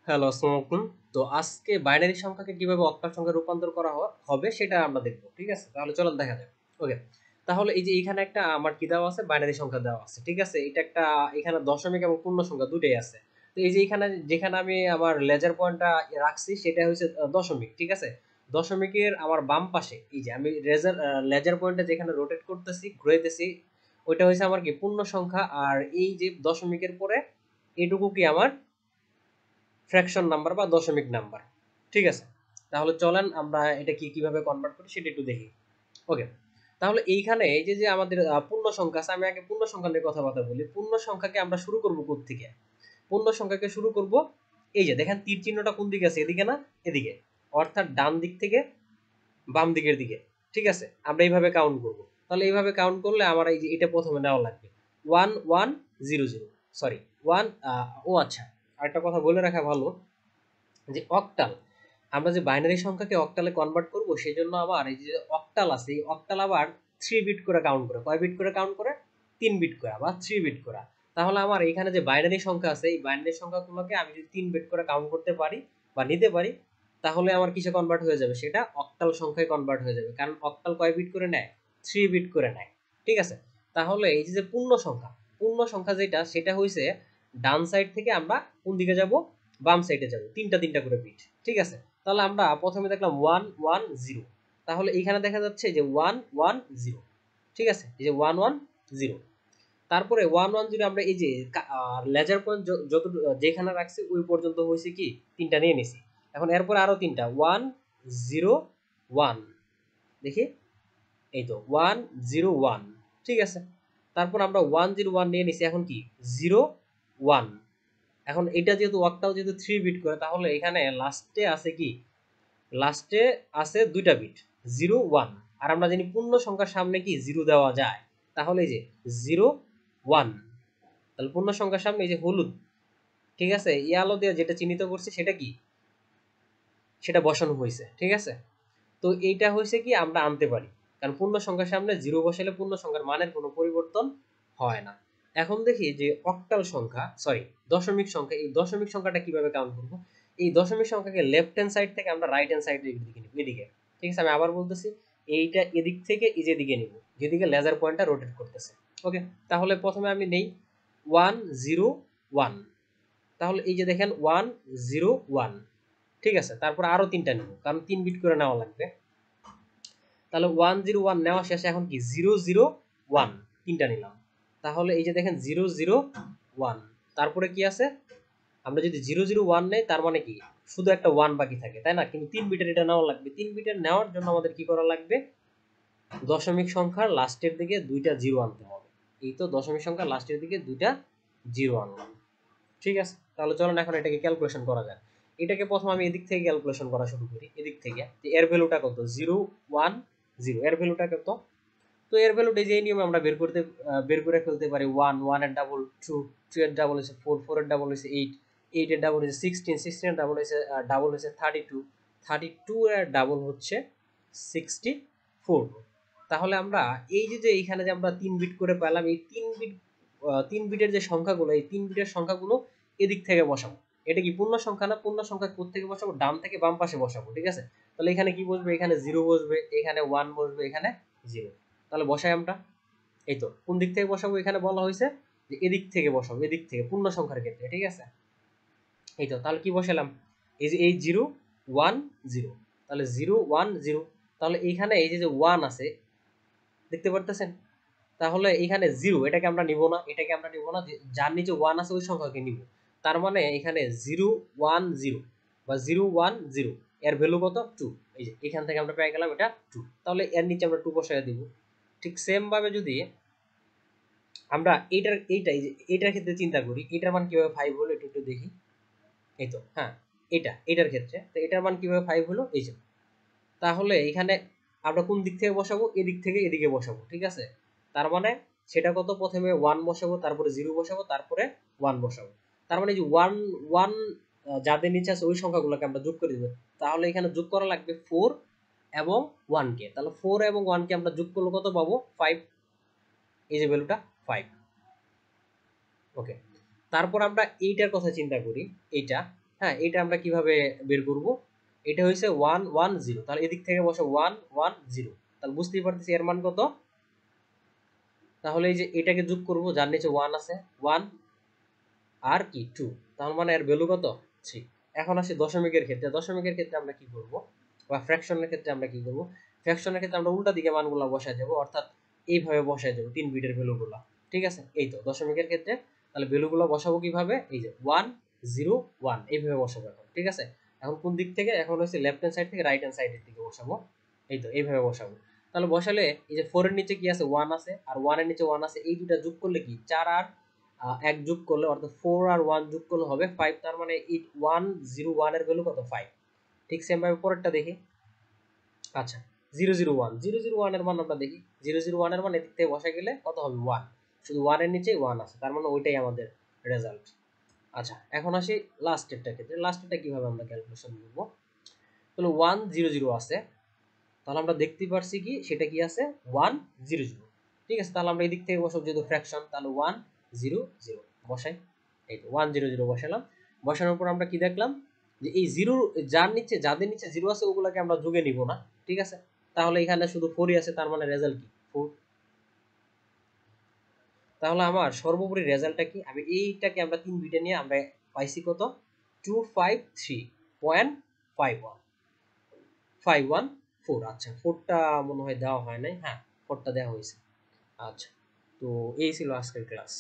Hello, আসসালামু আলাইকুম। তো আজকে বাইনারি সংখ্যাকে কিভাবে অক্টাল সংখ্যায় রূপান্তর করা হবে সেটা আমরা দেখব। ঠিক আছে? তাহলে চলুন দেখা যাক। ওকে। তাহলে এই যে এইখানে একটা আমার কি দেওয়া আছে? বাইনারি সংখ্যা দেওয়া আছে। ঠিক আছে? এটা একটা এখানে দশমিক এবং পূর্ণ সংখ্যা দুটোই আছে। তো এই যে এইখানে যেখানে আমি আমার লেজার পয়েন্টটা রাখছি সেটা হচ্ছে দশমিক। ঠিক আছে? দশমিকের আমার বাম পাশে এই যে আমি লেজার পয়েন্টটা যেখানে রোটেট করতেছি, ঘুরাইতেছি ওইটা হইছে আমার কি পূর্ণ সংখ্যা আর এই যে দশমিকের পরে এটুকু কি আমার ফ্র্যাকশন নাম্বার বা দশমিক নাম্বার। ঠিক আছে? তাহলে চলেন আমরা এটা কিভাবে কনভার্ট করি সেটা একটু দেখি। ওকে। তাহলে এইখানে এই যে আমাদের পূর্ণ সংখ্যা আছে, আমি আগে পূর্ণ সংখ্যা নিয়ে কথাবার্তা বলি। পূর্ণ সংখ্যাকে আমরা শুরু করব কোত্থেকে? পূর্ণ সংখ্যাকে শুরু করব এই যে দেখেন তীর চিহ্নটা কোন দিকে আছে? এদিকে না? এদিকে। অর্থাৎ ডান দিক থেকে বাম দিকের দিকে। ঠিক আছে? আমরা এইভাবে কাউন্ট করব। তাহলে এইভাবে কাউন্ট করলে আমার এই যে এটা প্রথমে নেওয়া লাগবে। 1 1 0 0 সরি 1 ও আচ্ছা। আরেকটা কথা বলে রাখা ভালো যে অক্টাল, আমরা যে বাইনারি সংখ্যাকে অক্টালে কনভার্ট করব সেই জন্য আমার এই যে অক্টাল আছে এই অক্টাল আবার 3 বিট করে কাউন্ট করে। কয় বিট করে কাউন্ট করে? 3 বিট করে বা 3 বিট করে। তাহলে আমার এইখানে যে বাইনারি সংখ্যা আছে এই বাইনারি সংখ্যাগুলোকে আমি যদি 3 বিট করে কাউন্ট করতে পারি বা নিতে পারি তাহলে আমার কিসে কনভার্ট হয়ে যাবে? সেটা অক্টাল সংখ্যায় কনভার্ট হয়ে যাবে। কারণ অক্টাল কয় বিট করে নেয়? 3 বিট করে নেয়। ঠিক আছে? তাহলে এই যে পূর্ণ সংখ্যা যেটা সেটা হইছে ডান সাইড থেকে আমরা কোন দিকে যাব? বাম সাইডে যাব। তিনটা করে বিট। ঠিক আছে? তাহলে আমরা প্রথমে দেখলাম 1 1 0। তাহলে এইখানে দেখা যাচ্ছে যে 1 1 0। ঠিক আছে? এই যে 1 1 0। তারপরে 1 1 0 আমরা এই যে লেজার পয়েন্ট যত যেখানে রাখছি ওই পর্যন্ত হইছে কি তিনটা নিয়ে নিছি। এখন এরপর আরো তিনটা 1 0 1 দেখি এই তো 1 0 1। ঠিক আছে? তারপর আমরা 1 0 1 নিয়ে নিছি এখন কি 0 1। এখন এটা যেহেতু অক্টাল যেহেতু 3 বিট করে তাহলে এখানে লাস্টে আছে কি? লাস্টে আছে দুইটা বিট 0 1। আর আমরা জানি পূর্ণ সংখ্যার সামনে কি 0 দেওয়া যায়। তাহলে এই যে 0 1। তাহলে পূর্ণ সংখ্যার সামনে এই যে হলুদ, ঠিক আছে, ইয়ালো দিয়ে যেটা চিহ্নিত করছি সেটা কি? সেটা বসানো হয়েছে। ঠিক আছে? তো এইটা হয়েছে কি আমরা আনতে পারি। কারণ পূর্ণ সংখ্যার সামনে 0 বসালে পূর্ণ সংখ্যার মানের কোনো পরিবর্তন হয় না। এখন দেখি যে অক্টাল সংখ্যা সরি দশমিক সংখ্যা, এই দশমিক সংখ্যাটা কিভাবে কাউন্ট করব? এই দশমিক সংখ্যাকে লেফট হ্যান্ড সাইড থেকে আমরা রাইট হ্যান্ড সাইডের দিকে নিব, এদিকে। ঠিক আছে? আমি আবার বলতেছি এইটা এদিক থেকে এই যে দিকে নিব, যেদিকে লেজার পয়েন্টটা রোটেট করতেছে। ওকে। তাহলে প্রথমে আমি নেই 1 0 1। তাহলে এই যে দেখেন 1 0 1। ঠিক আছে? তারপর আরো তিনটা নিব কারণ 3 বিট করে নেওয়া লাগবে। তাহলে 1 0 1 নেওয়া শেষে এখন কি 0 0 1 তিনটা নিলাম। তাহলে এই যে দেখেন 0 0 1। তারপরে কি আছে? আমরা যদি 0 0 1 নেই তার মানে কি শুধু একটা 1 বাকি থাকে, তাই না? কিন্তু 3 বিটের এটা নেওয়া লাগবে। 3 বিটের নেওয়ার জন্য আমাদের কি করা লাগবে? দশমিক সংখ্যার লাস্টের দিকে দুইটা জিরো আনতে হবে। এই তো দশমিক সংখ্যার লাস্টের দিকে দুইটা জিরো আনলাম। ঠিক আছে? তাহলে চলুন এখন এটাকে ক্যালকুলেশন করা যাক। এটাকে প্রথম আমি এদিক থেকে ক্যালকুলেশন করা শুরু করি। এদিক থেকে যে এর ভ্যালুটা কত? 0 1 0। এর ভ্যালুটা কত? তো এর ভ্যালুটা যে নিয়মে আমরা বের করে ফেলতে পারি। 1 1 এর ডাবল 2 2 এর ডাবল হইছে 4 4 এর ডাবল হইছে 8 8 এর ডাবল হইছে 16 16 এর ডাবল হইছে 32 32 এর ডাবল হচ্ছে 64। তাহলে আমরা এই যে এইখানে যে আমরা 3 বিট করে পেলাম এই 3 বিটের যে সংখ্যাগুলো এই 3 বিটের সংখ্যাগুলো এদিক থেকে বসাবো। এটা কি পূর্ণ সংখ্যা না? পূর্ণ সংখ্যা কোত্থেকে বসাবো? ডান থেকে বাম পাশে বসাবো। ঠিক আছে? তাহলে এখানে কি বসবে? এখানে 0 বসবে, এখানে 1 বসবে, এখানে 0। তাহলে বসাই আমরা। এই তো কোন দিক থেকে বসাবো? এখানে বলা হয়েছে যে এদিক থেকে বসাবো, এদিক থেকে পূর্ণ সংখ্যার ক্ষেত্রে। ঠিক আছে? এই তো তাহলে কি বসালাম? এই যে এই 0 1 0। তাহলে 0 1 0। তাহলে এইখানে এই যে 1 আছে দেখতে পারতেছেন? তাহলে এখানে 0 এটাকে আমরা নিব না, এটাকে আমরা নিব না, যার নিচে 1 আছে ওই সংখ্যাকে নিব। তার মানে এখানে 0 1 0 বা 0 1 0 এর ভ্যালু কত? 2। এই যে এখান থেকে আমরা পেয়ে গেলাম এটা 2। তাহলে এর নিচে আমরা 2 বসায় দিব। ঠিক সেম ভাবে যদি আমরা এই যে এটার ক্ষেত্রে চিন্তা করি, এটার মান কিভাবে 5 হলো একটু দেখি। এই তো হ্যাঁ, এটার ক্ষেত্রে তো এটার মান কিভাবে 5 হলো? এই যে তাহলে এখানে আমরা কোন দিক থেকে বসাবো? এদিক থেকে এদিকে বসাবো। ঠিক আছে? তার মানে সেটা কত? প্রথমে 1 বসাবো, তারপরে 0 বসাবো, তারপরে 1 বসাবো। তার মানে যে 1 1 যাদের নিচে আছে ওই সংখ্যাগুলোকে আমরা যোগ করে দিব। তাহলে এখানে যোগ করা লাগবে 4 এবং 1 কে। তাহলে 4 এবং 1 কে আমরা যোগ করলে কত পাবো? 5। এই যে ভ্যালুটা 5। ওকে। তারপর আমরা এইটার কথা চিন্তা করি। এইটা হ্যাঁ, এটা আমরা কিভাবে বের করব? এটা হইছে 1 1 0, তাহলে এদিক থেকে বসে 1 1 0, তাহলে বুঝতেই পারতেছি এর মান কত। তাহলে এই যে এটাকে যোগ করব, যার নিচে 1 আছে, 1 আর কি 2, তার মানে এর ভ্যালু কত 3। এখন আসি দশমিকের ক্ষেত্রে। দশমিকের ক্ষেত্রে আমরা কি করব, বা ফ্র্যাকশনের ক্ষেত্রে আমরা কি করব? ফ্র্যাকশনের ক্ষেত্রে আমরা উল্টা দিকে মানগুলো বসায় যাব, অর্থাৎ এইভাবে বসায় যাব 3 বিটের ভ্যালুগুলো। ঠিক আছে, এই তো দশমিকের ক্ষেত্রে তাহলে ভ্যালুগুলো বসাবো কিভাবে, এই যে 1 0 1 এইভাবে বসাবো এখন। ঠিক আছে, এখন কোন দিক থেকে, এখন হচ্ছে লেফট হ্যান্ড সাইড থেকে রাইট হ্যান্ড সাইডের দিকে বসাবো। এই তো এইভাবে বসাবো। তাহলে বসালে এই যে 4 এর নিচে কি আছে, 1 আছে, আর 1 এর নিচে 1 আছে, এই দুটো যোগ করলে কি 4 আর 1 যোগ করলে, অর্থাৎ 4 আর 1 যোগ করলে হবে 5, তার মানে এই 1 0 1 এর ভ্যালু কত 5। ঠিক সেম ভাবে পরেরটা দেখি। আচ্ছা, 0 0 1 0 0 1 এর মান আমরা দেখি। 0 0 1 এর মান এদিক থেকে বসা গেলে কত হবে 1, শুধু 1 এর নিচে 1 আছে, তার মানে ওইটাই আমাদের রেজাল্ট। আচ্ছা, এখন আসি লাস্টেরটা ক্ষেত্রে। লাস্টেরটা কিভাবে আমরা ক্যালকুলেশন করব? তাহলে 1 0 0 আছে, তাহলে আমরা দেখতেই পারছি কি সেটা কি আছে 1 0 0। ঠিক আছে, তাহলে আমরা এদিক থেকে বসাবো, যেহেতু ফ্র্যাকশন, তাহলে 1 0 0 বসাই। এই তো 1 0 0 বসালাম। বসানোর পর আমরা কি দেখলাম, যে এই জিরো, যার নিচে, যাদের নিচে জিরো আছে ওগুলাকে আমরা যোগে নিব না। ঠিক আছে, তাহলে এখানে শুধু 4ই আছে, তার মানে রেজাল্ট কি 4। তাহলে আমার সর্বোপরি রেজাল্টটা কি, আমি এইটাকে আমরা 3 বিটে নিয়ে আমরা পাইছি কত 253.51 514। আচ্ছা, 4টা মনে হয় দেওয়া হয় নাই, হ্যাঁ 4টা দেওয়া হয়েছে। আচ্ছা, তো এই ছিল আজকের ক্লাস।